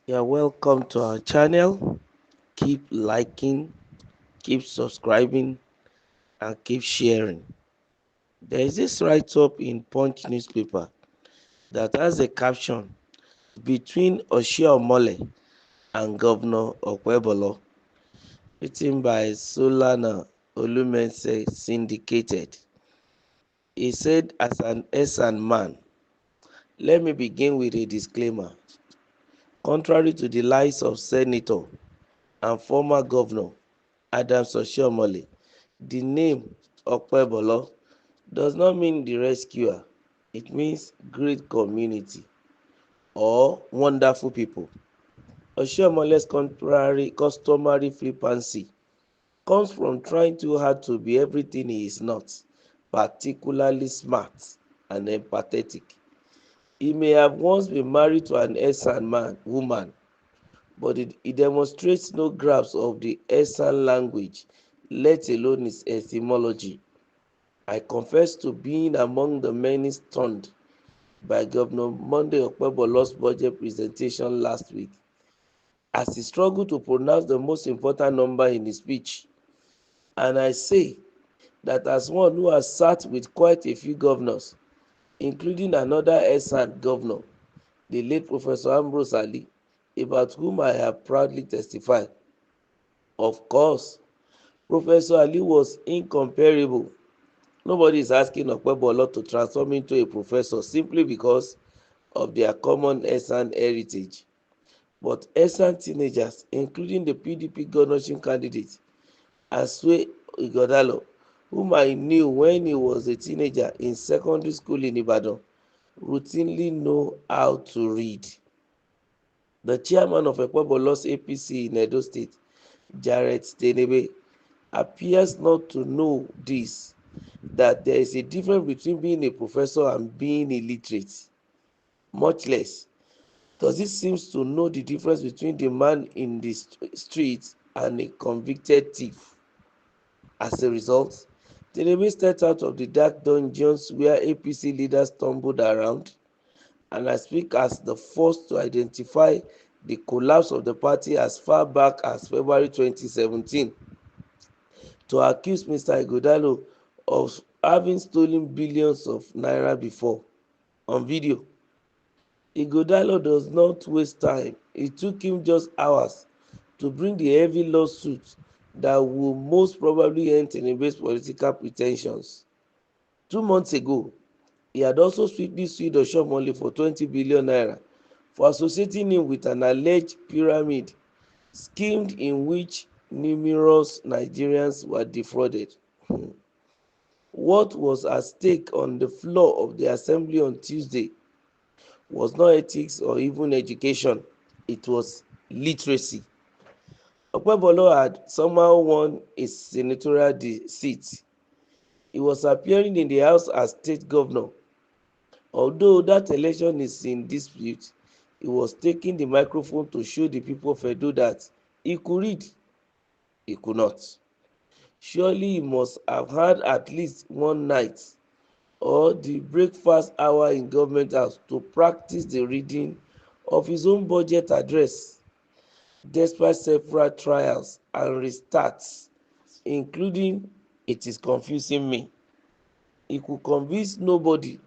You're welcome to our channel. Keep liking, keep subscribing, and keep sharing. There is this write up in Punch newspaper that has a caption between Oshiomhole and Governor Okpebholo, written by Solana Olumense Syndicated. He said, as an Esan man, let me begin with a disclaimer. Contrary to the lies of Senator and former Governor Adams Oshiomhole, the name Okpebholo does not mean the rescuer. It means great community or wonderful people. Oshiomhole's customary flippancy comes from trying too hard to be everything he is not, particularly smart and empathetic. He may have once been married to an Esan woman, but he demonstrates no grasp of the Esan language, let alone its etymology. I confess to being among the many stunned by Governor Monday Okpebholo's budget presentation last week, as he struggled to pronounce the most important number in his speech. And I say that as one who has sat with quite a few governors, including another Esan governor, the late Professor Ambrose Ali, about whom I have proudly testified. Of course, Professor Ali was incomparable. Nobody is asking Okpebholo to transform into a professor simply because of their common Esan heritage. But Esan teenagers, including the PDP governorship candidate Asue Ighodalo, whom I knew when he was a teenager in secondary school in Ibadan, routinely know how to read. The chairman of Okpebholo's APC in Edo State, Jarrett Tenebe, appears not to know this, that there is a difference between being a professor and being illiterate. Much less does he seem to know the difference between the man in the street and a convicted thief. As a result, Tinubu stepped out of the dark dungeons where APC leaders stumbled around, and I speak as the first to identify the collapse of the party as far back as February 2017, to accuse Mr. Ighodalo of having stolen billions of naira before. On video, Ighodalo does not waste time. It took him just hours to bring the heavy lawsuit that will most probably end Tinubu's political pretensions. 2 months ago, he had also swiftly sued Oshiomhole for 20 billion naira for associating him with an alleged pyramid scheme in which numerous Nigerians were defrauded. What was at stake on the floor of the assembly on Tuesday was not ethics or even education, it was literacy. Okpebholo had somehow won a senatorial seat. He was appearing in the House as state governor. Although that election is in dispute, he was taking the microphone to show the people of Edo that he could read, he could not. Surely he must have had at least one night or the breakfast hour in government house to practice the reading of his own budget address, despite several trials and restarts, including "It is confusing me." He could convince nobody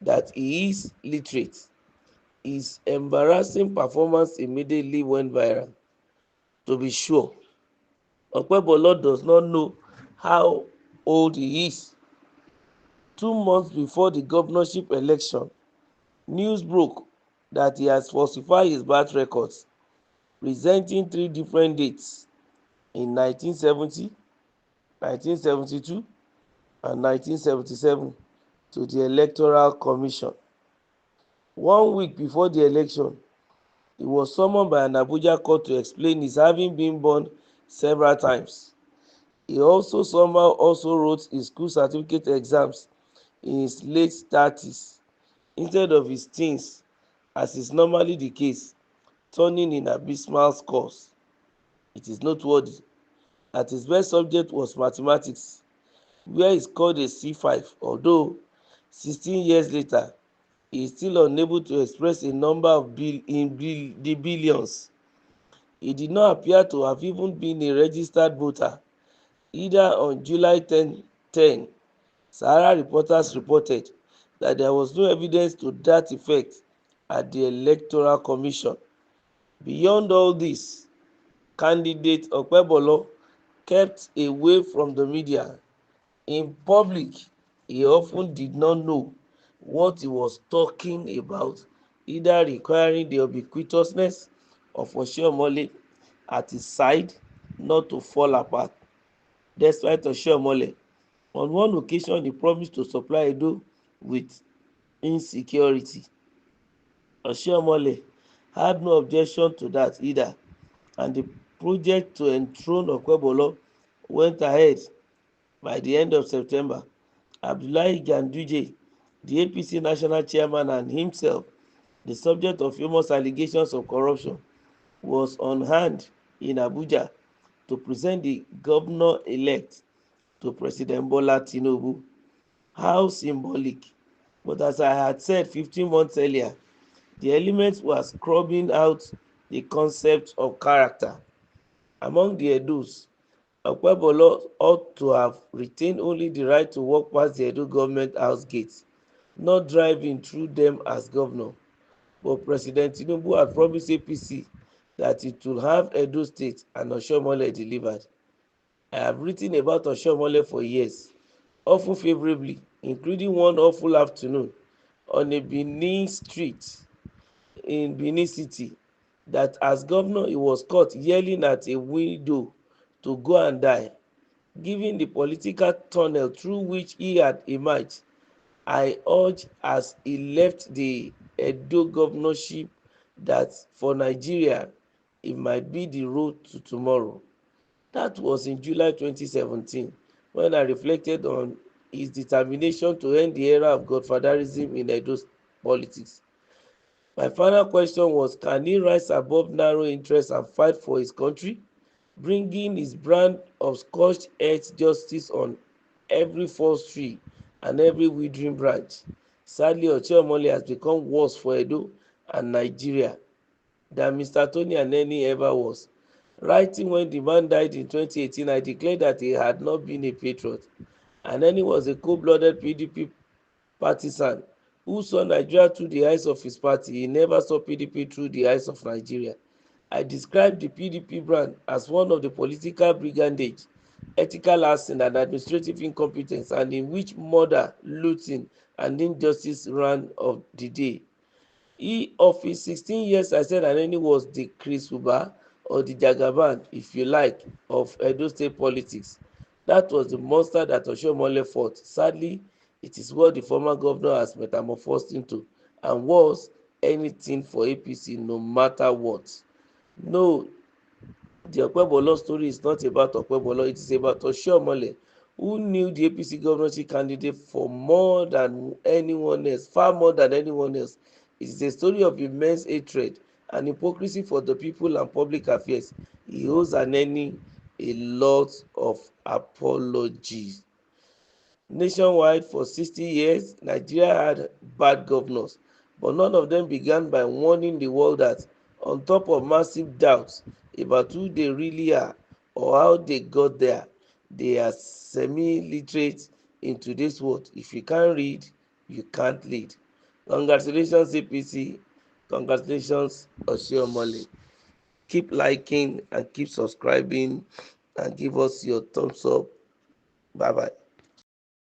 that he is literate. His embarrassing performance immediately went viral. To be sure, Okpebholo does not know how old he is. 2 months before the governorship election, news broke that he has falsified his birth records, presenting three different dates in 1970, 1972, and 1977 to the Electoral Commission. 1 week before the election, he was summoned by an Abuja court to explain his having been born several times. He also somehow also wrote his school certificate exams in his late 30s instead of his teens, as is normally the case, turning in abysmal scores. It is noteworthy that his best subject was mathematics, where he scored a C5, although 16 years later he is still unable to express a number of the billions. He did not appear to have even been a registered voter either. On July 10, Sahara reporters reported that there was no evidence to that effect at the Electoral Commission. Beyond all this, candidate Okpebholo kept away from the media. In public, he often did not know what he was talking about, either requiring the ubiquitousness of Oshiomhole at his side not to fall apart. Despite Oshiomhole, on one occasion he promised to supply Edo with insecurity. Oshiomhole had no objection to that either, and the project to enthrone Okpebholo went ahead. By the end of September, Abdullahi Ganduje, the APC national chairman, and himself, the subject of famous allegations of corruption, was on hand in Abuja to present the governor-elect to President Bola Tinubu. How symbolic! But as I had said 15 months earlier, the elements were scrubbing out the concept of character. Among the Edus, Okpebholo ought to have retained only the right to walk past the Edo government house gates, not drive in through them as governor. But President Tinubu had promised APC that it would have Edo State, and Oshiomhole delivered. I have written about Oshiomhole for years, often favorably, including one awful afternoon on a Benin street in Benin City, that as governor he was caught yelling at a widow to go and die. Given the political tunnel through which he had emerged, I urge as he left the Edo governorship that for Nigeria it might be the road to tomorrow. That was in July 2017 when I reflected on his determination to end the era of godfatherism in Edo politics. My final question was, can he rise above narrow interests and fight for his country, bringing his brand of scorched earth justice on every false tree and every withering branch? Sadly, Oshiomhole has become worse for Edo and Nigeria than Mr. Tony Aneni ever was. Writing when the man died in 2018, I declared that he had not been a patriot. Aneni was a cold-blooded PDP partisan who saw Nigeria through the eyes of his party. He never saw PDP through the eyes of Nigeria. I described the PDP brand as one of the political brigandage, ethical arson and administrative incompetence, and in which murder, looting and injustice ran of the day. Of his 16 years, I said Aneni was the Chris Uba or the Jagaban, if you like, of Edo State politics. That was the monster that Oshiomhole fought. Sadly, it is what the former governor has metamorphosed into and was anything for APC no matter what. No, the Okpebholo story is not about Okpebholo, it is about Oshiomhole, who knew the APC governorship candidate for more than anyone else, far more than anyone else. It is a story of immense hatred and hypocrisy for the people and public affairs. He owes Aneni a lot of apologies. Nationwide, for 60 years, Nigeria had bad governors, but none of them began by warning the world that, on top of massive doubts about who they really are or how they got there, they are semi-literate in today's world. If you can't read, you can't lead. Congratulations, APC. Congratulations, Oshiomhole. Keep liking and keep subscribing and give us your thumbs up. Bye bye.